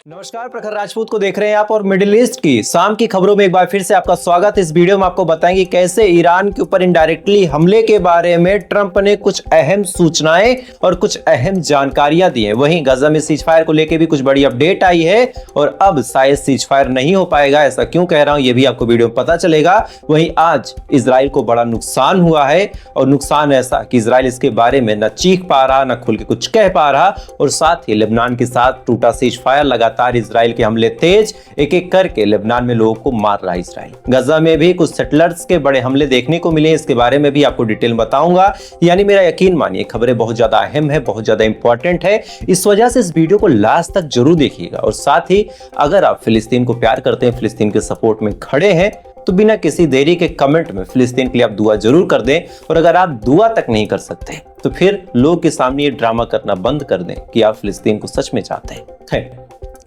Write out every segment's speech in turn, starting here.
नमस्कार, प्रखर राजपूत को देख रहे हैं आप और मिडिल ईस्ट की शाम की खबरों में एक बार फिर से आपका स्वागत। इस वीडियो में आपको बताएंगे कैसे ईरान के ऊपर इनडायरेक्टली हमले के बारे में ट्रंप ने कुछ अहम सूचनाएं और कुछ अहम जानकारियां दी हैं। वहीं गजा में सीजफायर को लेकर भी कुछ बड़ी अपडेट आई है और अब शायद सीजफायर नहीं हो पाएगा। ऐसा क्यों कह रहा हूं ये भी आपको वीडियो में पता चलेगा। वहीं आज इजराइल को बड़ा नुकसान हुआ है और नुकसान ऐसा कि इजराइल इसके बारे में न चीख पा रहा न खुल के कुछ कह पा रहा और साथ ही लेबनान के साथ टूटा सीजफायर लगातार इजराइल के हमले तेज एक एक करके लेबनान में लोगों को मार रहा है। इजराइल गजा में भी कुछ सेटलर्स के बड़े हमले देखने को मिले, इसके बारे में भी आपको डिटेल बताऊंगा। यानी मेरा यकीन मानिए खबरें बहुत ज्यादा अहम है, बहुत ज्यादा इंपॉर्टेंट है, इस वजह से इस वीडियो को लास्ट तक जरूर देखिएगा। और साथ ही अगर आप फिलिस्तीन को प्यार करते हैं, फिलिस्तीन के सपोर्ट में खड़े हैं, तो बिना किसी देरी के कमेंट में फिलिस्तीन के लिए आप दुआ जरूर कर दें। और अगर आप दुआ तक नहीं कर सकते तो फिर लोग के सामने ये ड्रामा करना बंद कर दें कि आप फिलिस्तीन को सच में चाहते हैं।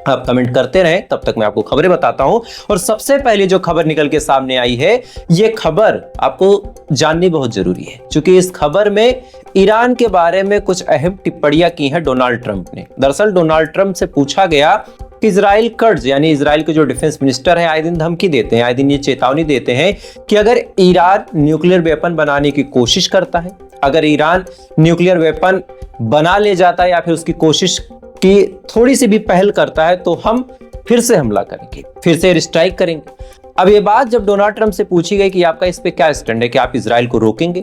आप कमेंट करते रहें, तब तक मैं आपको खबरें बताता हूं। और सबसे पहले जो खबर निकल के सामने आई है, ये खबर आपको जाननी बहुत जरूरी है, क्योंकि इस खबर में ईरान के बारे में कुछ अहम टिप्पणियां की हैं डोनाल्ड ट्रंप ने। दरअसल डोनाल्ड ट्रंप से पूछा गया कि इजराइल कर्ज यानी इजराइल के जो डिफेंस मिनिस्टर है आए दिन धमकी देते हैं, आए दिन ये चेतावनी देते हैं कि अगर ईरान न्यूक्लियर वेपन बनाने की कोशिश करता है, अगर ईरान न्यूक्लियर वेपन बना ले जाता है या फिर उसकी कोशिश की थोड़ी सी भी पहल करता है, तो हम फिर से हमला करेंगे, फिर से स्ट्राइक करेंगे। अब ये बात जब डोनाल्ड ट्रंप से पूछी गई कि आपका इस पे क्या स्टैंड है, कि आप इजराइल को रोकेंगे,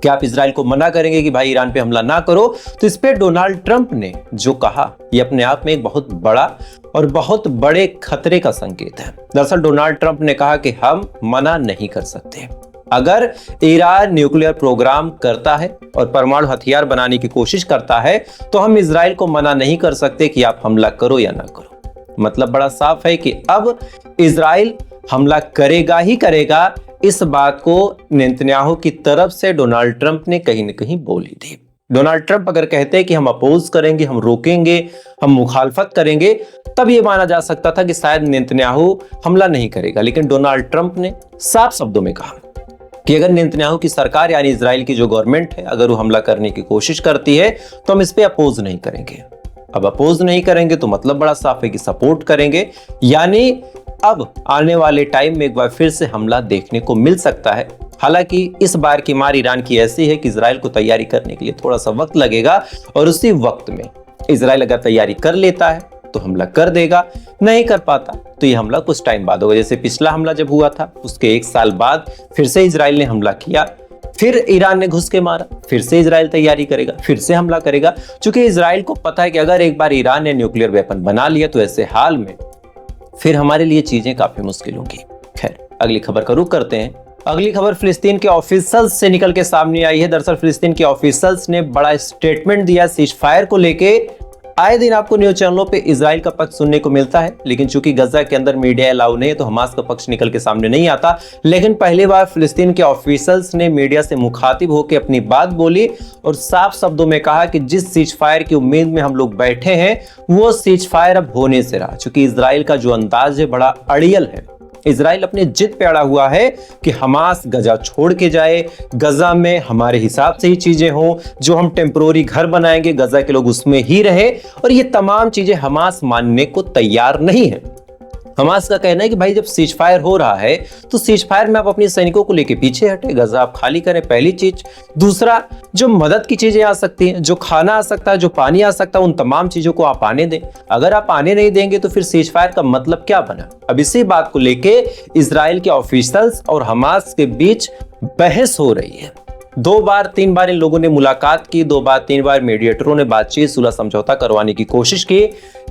क्या आप इजराइल को मना करेंगे कि भाई ईरान पे हमला ना करो, तो इस पे डोनाल्ड ट्रंप ने जो कहा ये अपने आप में एक बहुत बड़ा और बहुत बड़े खतरे का संकेत है। दरअसल डोनाल्ड ट्रंप ने कहा कि हम मना नहीं कर सकते। अगर ईरान न्यूक्लियर प्रोग्राम करता है और परमाणु हथियार बनाने की कोशिश करता है, तो हम इजराइल को मना नहीं कर सकते कि आप हमला करो या ना करो। मतलब बड़ा साफ है कि अब इजराइल हमला करेगा ही करेगा। इस बात को नेतन्याहू की तरफ से डोनाल्ड ट्रंप ने कहीं न कहीं बोली थी। डोनाल्ड ट्रंप अगर कहते हैं कि हम अपोज करेंगे, हम रोकेंगे, हम मुखालफत करेंगे, तब यह माना जा सकता था कि शायद नेतन्याहू हमला नहीं करेगा। लेकिन डोनाल्ड ट्रंप ने साफ शब्दों में कहा कि अगर नेतन्याहू की सरकार यानी इजराइल की जो गवर्नमेंट है अगर वो हमला करने की कोशिश करती है, तो हम इस पे अपोज नहीं करेंगे। अब अपोज नहीं करेंगे तो मतलब बड़ा साफ है कि सपोर्ट करेंगे। यानी अब आने वाले टाइम में एक बार फिर से हमला देखने को मिल सकता है। हालांकि इस बार की मार ईरान की ऐसी है कि इजराइल को तैयारी करने के लिए थोड़ा सा वक्त लगेगा और उसी वक्त में इजराइल अगर तैयारी कर लेता है तो हमला कर देगा, नहीं कर पाता तो ये हमला कुछ टाइम बाद होगा। जैसे पिछला हमला जब हुआ था उसके 1 साल बाद फिर से इजराइल ने हमला किया, फिर ईरान ने घुस के मारा, फिर से इजराइल तैयारी करेगा, फिर से हमला करेगा। क्योंकि इजराइल को पता है कि अगर एक बार ईरान ने न्यूक्लियर वेपन बना लिया तो ऐसे हाल में फिर हमारे लिए चीजें काफी मुश्किल होंगी। खैर, अगली खबर का रुख करते हैं। अगली खबर फिलिस्तीन के ऑफिशियल्स से निकल के सामने आई है। दरअसल फिलिस्तीन के ऑफिशियल्स ने बड़ा स्टेटमेंट दिया सीजफायर को लेके। आए दिन आपको न्यूज चैनलों पे इजराइल का पक्ष सुनने को मिलता है, लेकिन चूंकि गजा के अंदर मीडिया अलाउ नहीं है तो हमास का पक्ष निकल के सामने नहीं आता। लेकिन पहली बार फिलिस्तीन के ऑफिशियल्स ने मीडिया से मुखातिब होकर अपनी बात बोली और साफ शब्दों में कहा कि जिस सीजफायर की उम्मीद में हम लोग बैठे हैं वो सीजफायर अब होने से रहा। चूंकि इजराइल का जो अंदाज है बड़ा अड़ियल है। इजराइल अपने जिद पे अड़ा हुआ है कि हमास गजा छोड़ के जाए, गजा में हमारे हिसाब से ही चीजें हों, जो हम टेम्परोरी घर बनाएंगे गजा के लोग उसमें ही रहे। और ये तमाम चीजें हमास मानने को तैयार नहीं है। हमास का कहना है कि भाई जब सीजफायर हो रहा है तो सीजफायर में आप अपने सैनिकों को लेके पीछे हटे, गजा आप खाली करें, पहली चीज। दूसरा, जो मदद की चीजें आ सकती हैं, जो खाना आ सकता है, जो पानी आ सकता है, उन तमाम चीजों को आप आने दें। अगर आप आने नहीं देंगे तो फिर सीजफायर का मतलब क्या बना। अब इसी बात को लेके इजराइल के ऑफिशियल्स और हमास के बीच बहस हो रही है। 2 बार 3 बार इन लोगों ने मुलाकात की, 2 बार 3 बार मीडिएटरों ने बातचीत सुलह समझौता करवाने की कोशिश की,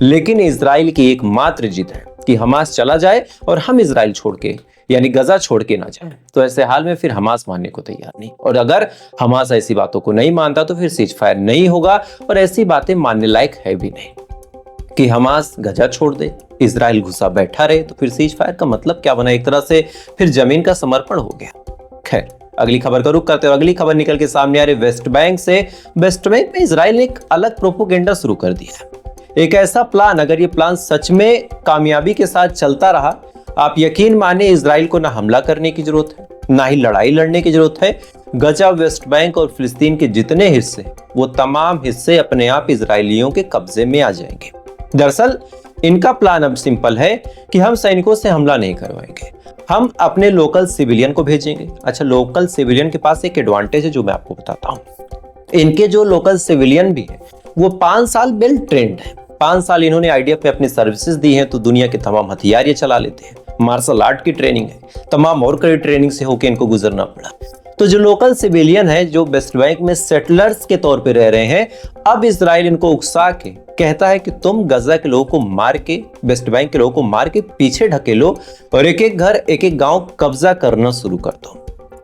लेकिन इजराइल की एकमात्र जिद है कि हमास चला जाए और हम इजराइल छोड़ के यानी गजा छोड़ के ना जाए। तो ऐसे हाल में फिर हमास मानने को तैयार नहीं, और अगर हमास ऐसी बातों को नहीं मानता तो फिर सीजफायर नहीं होगा। और ऐसी बातें मानने लायक है भी नहीं कि हमास गजा छोड़ दे, इजराइल घुसा बैठा रहे, तो फिर सीजफायर का मतलब क्या बना। एक तरह से फिर जमीन का समर्पण हो गया। खैर, अगली खबर का रुख करते हैं। अगली खबर निकल के सामने आ रही वेस्ट बैंक से। वेस्ट बैंक में इजराइल ने एक अलग प्रोपोगेंडा शुरू कर दिया है। एक ऐसा प्लान, अगर ये प्लान सच में कामयाबी के साथ चलता रहा, आप यकीन माने इजराइल को ना हमला करने की जरूरत है, ना ही लड़ाई लड़ने की जरूरत है। गजा, वेस्ट बैंक और फिलिस्तीन के जितने हिस्से, वो तमाम हिस्से अपने आप इजरायलियों के कब्जे में आ जाएंगे। दरअसल इनका प्लान अब सिंपल है कि हम सैनिकों से हमला नहीं करवाएंगे, हम अपने लोकल सिविलियन को भेजेंगे। अच्छा, लोकल सिविलियन के पास एक एडवांटेज है जो मैं आपको बताता हूं। इनके जो लोकल सिविलियन भी है वो 5 साल वेल ट्रेंड है। 5 साल इन्होंने आईडीएफ पे अपनी सर्विसेज दी हैं, तो दुनिया के तमाम हथियार ये चला लेते हैं। मार्शल आर्ट की ट्रेनिंग है, तमाम और कई ट्रेनिंग से होकर इनको गुजरना पड़ा। तो जो लोकल सिविलियन है, जो वेस्ट बैंक में सेटलर्स के तौर पे रह रहे हैं, अब इजराइल इनको उकसा के कहता है कि तुम गजा के लोगों को मार के, वेस्ट बैंक के लोगों को मार के पीछे ढकेलो और एक एक घर, एक एक गांव कब्जा करना शुरू कर दो।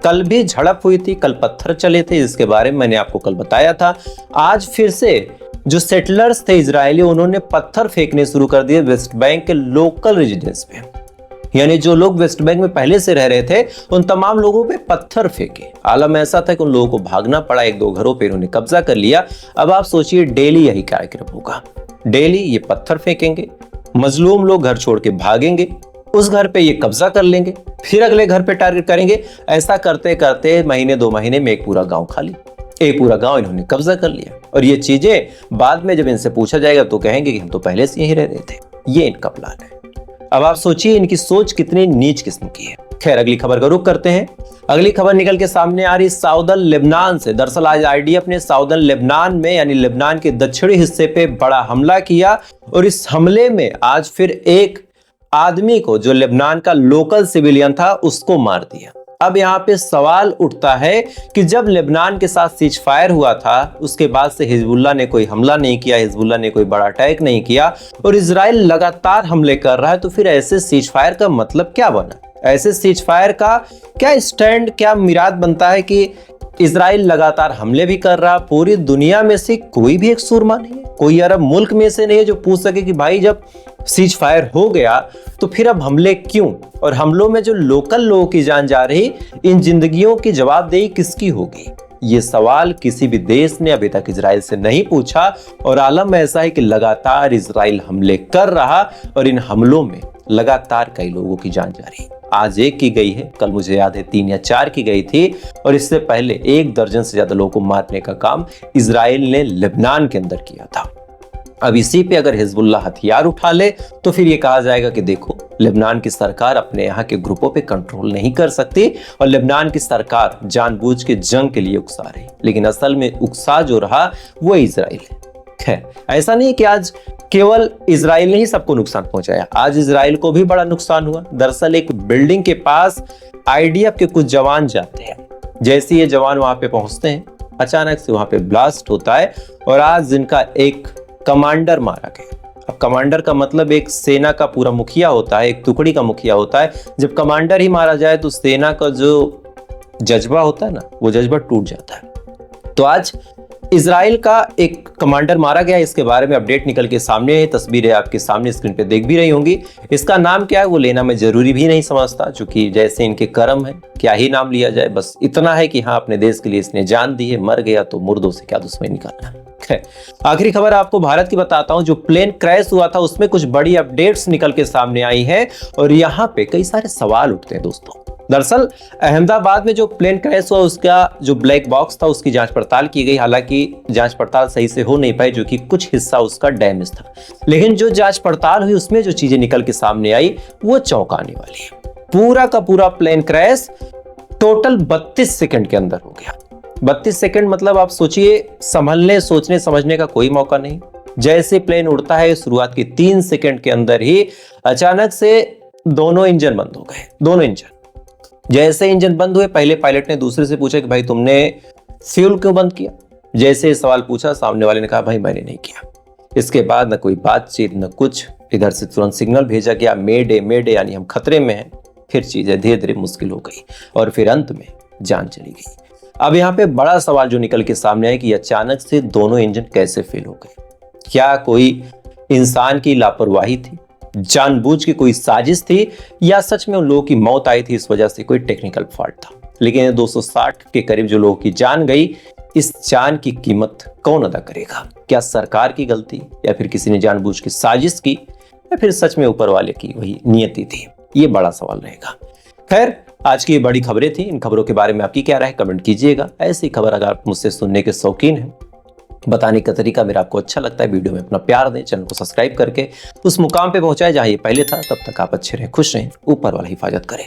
कल भी झड़प हुई थी, कल पत्थर चले थे, इसके बारे में मैंने आपको कल बताया था। आज फिर से जो सेटलर्स थे इजरायली, उन्होंने पत्थर फेंकने शुरू कर दिए वेस्ट बैंक के लोकल रेजिडेंस पे। यानी जो लोग वेस्ट बैंक में पहले से रह रहे थे, उन तमाम लोगों पे पत्थर फेंके। आलम ऐसा था कि उन लोगों को भागना पड़ा, 1-2 घरों पे इन्होंने कब्जा कर लिया। अब आप सोचिए डेली यही कार्यक्रम होगा, डेली ये पत्थर फेंकेंगे, मजलूम लोग घर छोड़ के भागेंगे, उस घर पे ये कब्जा कर लेंगे, फिर अगले घर पे टारगेट करेंगे। ऐसा करते करते महीने 2 महीने में एक पूरा गांव खाली, एक पूरा गांव इन्होंने कब्जा कर लिया। और ये चीजें बाद में जब इनसे पूछा जाएगा तो कहेंगे कि हम तो पहले से यहीं रह रहे थे। ये इनका प्लान है। अब आप सोचिए इनकी सोच कितनी नीच किस्म की है। खैर, अगली खबर का रुख करते हैं। अगली खबर निकल के सामने आ रही साउदर्न लेबनान से। दरअसल आज आईडीएफ ने साउदर्न लेबनान में, यानी लेबनान के दक्षिणी हिस्से पे बड़ा हमला किया, और इस हमले में आज फिर एक आदमी को, जो लेबनान का लोकल सिविलियन था, उसको मार दिया। अब यहाँ पे सवाल उठता है कि जब लेबनान के साथ सीज फायर हुआ था, उसके बाद से हिजबुल्लाह ने कोई हमला नहीं किया, हिजबुल्लाह ने कोई बड़ा अटैक नहीं किया, और इजराइल लगातार हमले कर रहा है, तो फिर ऐसे सीज फायर का मतलब क्या बना? ऐसे सीज फायर का क्या स्टैंड, क्या मिराद बनता है कि इजराइल लगातार हमले भी कर रहा, पूरी दुनिया में से कोई भी एक सूरमा नहीं है, कोई अरब मुल्क में से नहीं है जो पूछ सके कि भाई जब सीज फायर हो गया तो फिर अब हमले क्यों? और हमलों में जो लोकल लोगों की जान जा रही, इन जिंदगियों की जवाबदेही किसकी होगी? ये सवाल किसी भी देश ने अभी तक इजराइल से नहीं पूछा, और आलम ऐसा है कि लगातार इजराइल हमले कर रहा, और इन हमलों में लगातार कई लोगों की जान जा रही। आज 1 की गई है, कल मुझे याद है 3 या 4 की गई थी, और इससे पहले 1 दर्जन से ज्यादा लोगों को मारने का काम इजराइल ने लेबनान के अंदर किया था। अब इसी पे अगर हिजबुल्लाह हथियार उठा ले तो फिर ये कहा जाएगा कि देखो, लेबनान की सरकार अपने यहाँ के ग्रुपों पे कंट्रोल नहीं कर सकती, और लेबनान की सरकार जानबूझ के जंग के लिए उकसा रही। लेकिन असल में उकसा जो रहा वो इजराइल है। खैर, ऐसा नहीं कि आज केवल इजराइल ने ही सबको नुकसान पहुंचाया, आज इजराइल को भी बड़ा नुकसान हुआ। दरअसल एक बिल्डिंग के पास आईडीएफ के कुछ जवान जाते हैं। जैसे ये जवान वहां पे पहुंचते हैं, अचानक से वहां पे ब्लास्ट होता है, और आज जिनका एक कमांडर मारा गया। अब कमांडर का मतलब एक सेना का पूरा मुखिया होता है, एक टुकड़ी का मुखिया होता है। जब कमांडर ही मारा जाए तो सेना का जो जज्बा होता है ना, वो जज्बा टूट जाता है। तो आज इजराइल का एक कमांडर मारा गया, इसके बारे में अपडेट निकल के सामने है। तस्वीरें आपके सामने स्क्रीन पे देख भी रही होंगी। इसका नाम क्या है वो लेना मैं जरूरी भी नहीं समझता, क्योंकि जैसे इनके कर्म है, क्या ही नाम लिया जाए। बस इतना है कि हाँ, अपने देश के लिए इसने जान दी है, मर गया तो मुर्दों से क्या दुश्मनी निकालना है। आखिरी खबर आपको भारत की बताता हूं। जो प्लेन क्रैश हुआ था उसमें कुछ बड़ी अपडेट्स निकल के सामने आई हैं, और यहाँ पे कई सारे सवाल उठते हैं दोस्तों। दरअसल अहमदाबाद में जो प्लेन क्रैश हुआ, उसका जो ब्लैक बॉक्स था उसकी जांच पड़ताल की गई। हालांकि जांच पड़ताल सही से हो नहीं पाई, जो कि कुछ हिस्सा उसका डैमेज था। लेकिन जो जांच पड़ताल हुई उसमें जो चीजें निकल के सामने आई वो चौंकाने वाली है। पूरा का पूरा प्लेन क्रैश टोटल 32 सेकंड के अंदर हो गया। 32 सेकंड मतलब आप सोचिए, संभलने, सोचने समझने का कोई मौका नहीं। जैसे प्लेन उड़ता है, शुरुआत के 3 सेकंड के अंदर ही अचानक से दोनों इंजन बंद हो गए। दोनों इंजन, जैसे इंजन बंद हुए, पहले पायलट ने दूसरे से पूछा कि भाई तुमने फ्यूल क्यों बंद किया? जैसे सवाल पूछा, सामने वाले ने कहा भाई मैंने नहीं किया। इसके बाद न कोई बातचीत न कुछ, इधर से तुरंत सिग्नल भेजा गया, मेडे मेडे, यानी हम खतरे में हैं। फिर चीजें धीरे धीरे मुश्किल हो गई, और फिर अंत में जान चली गई। अब यहाँ पे बड़ा सवाल जो निकल के सामने है कि अचानक से दोनों इंजन कैसे फेल हो गए? क्या कोई इंसान की लापरवाही थी, जानबूझ के कोई साजिश थी, या सच में उन लोगों की मौत आई थी इस वजह से कोई टेक्निकल फॉल्ट था? लेकिन 260 के करीब जो लोगों की जान गई, इस जान की कीमत कौन अदा करेगा? क्या सरकार की गलती, या फिर किसी ने जानबूझ के साजिश की, या फिर सच में ऊपर वाले की वही नियति थी? ये बड़ा सवाल रहेगा। खैर, आज की ये बड़ी खबरें थी। इन खबरों के बारे में आपकी क्या राय, कमेंट कीजिएगा। ऐसी खबर अगर आप मुझसे सुनने के शौकीन हैं बताने का तरीका मेरा आपको अच्छा लगता है, वीडियो में अपना प्यार दें, चैनल को सब्सक्राइब करके उस मुकाम पे पहुंचाए जहां ये पहले था। तब तक आप अच्छे रहें, खुश रहें, ऊपर वाला हिफाजत करे।